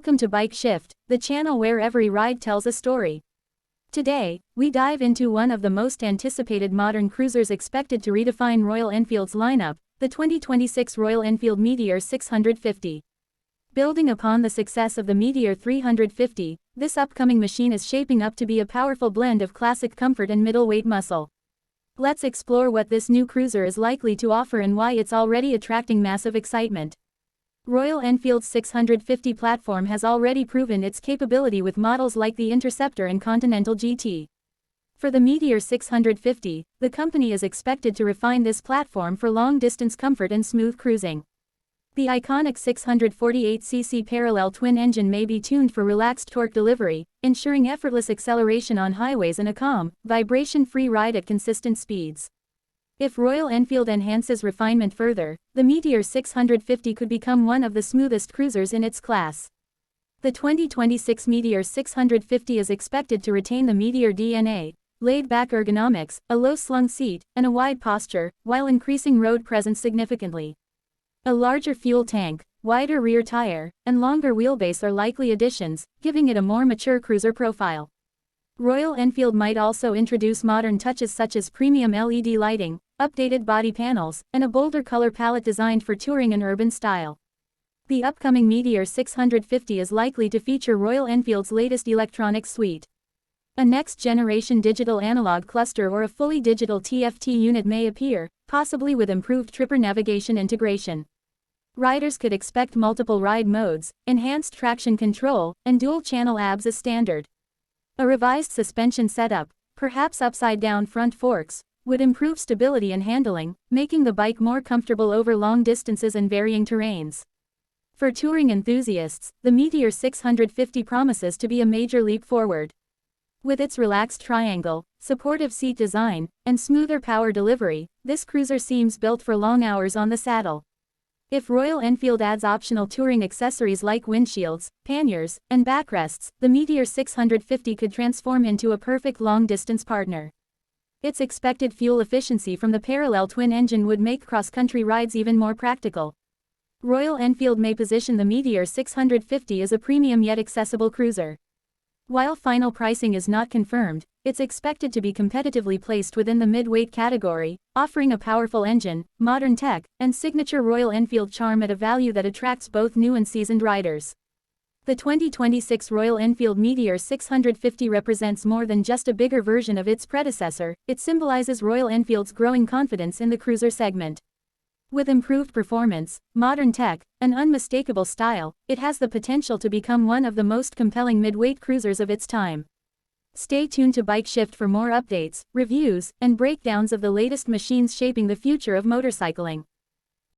Welcome to Bike Shift, the channel where every ride tells a story. Today, we dive into one of the most anticipated modern cruisers expected to redefine Royal Enfield's lineup, the 2026 Royal Enfield Meteor 650. Building upon the success of the Meteor 350, this upcoming machine is shaping up to be a powerful blend of classic comfort and middleweight muscle. Let's explore what this new cruiser is likely to offer and why it's already attracting massive excitement. Royal Enfield's 650 platform has already proven its capability with models like the Interceptor and Continental GT. For the Meteor 650, the company is expected to refine this platform for long-distance comfort and smooth cruising. The iconic 648cc parallel twin engine may be tuned for relaxed torque delivery, ensuring effortless acceleration on highways and a calm, vibration-free ride at consistent speeds. If Royal Enfield enhances refinement further, the Meteor 650 could become one of the smoothest cruisers in its class. The 2026 Meteor 650 is expected to retain the Meteor DNA, laid-back ergonomics, a low-slung seat, and a wide posture, while increasing road presence significantly. A larger fuel tank, wider rear tire, and longer wheelbase are likely additions, giving it a more mature cruiser profile. Royal Enfield might also introduce modern touches such as premium LED lighting, updated body panels, and a bolder color palette designed for touring and urban style. The upcoming Meteor 650 is likely to feature Royal Enfield's latest electronics suite. A next-generation digital analog cluster or a fully digital TFT unit may appear, possibly with improved tripper navigation integration. Riders could expect multiple ride modes, enhanced traction control, and dual-channel ABS as standard. A revised suspension setup, perhaps upside-down front forks, would improve stability and handling, making the bike more comfortable over long distances and varying terrains. For touring enthusiasts, the Meteor 650 promises to be a major leap forward. With its relaxed triangle, supportive seat design, and smoother power delivery, this cruiser seems built for long hours on the saddle. If Royal Enfield adds optional touring accessories like windshields, panniers, and backrests, the Meteor 650 could transform into a perfect long-distance partner. Its expected fuel efficiency from the parallel twin engine would make cross-country rides even more practical. Royal Enfield may position the Meteor 650 as a premium yet accessible cruiser. While final pricing is not confirmed, it's expected to be competitively placed within the mid-weight category, offering a powerful engine, modern tech, and signature Royal Enfield charm at a value that attracts both new and seasoned riders. The 2026 Royal Enfield Meteor 650 represents more than just a bigger version of its predecessor, it symbolizes Royal Enfield's growing confidence in the cruiser segment. With improved performance, modern tech, and unmistakable style, it has the potential to become one of the most compelling mid-weight cruisers of its time. Stay tuned to Bike Shift for more updates, reviews, and breakdowns of the latest machines shaping the future of motorcycling.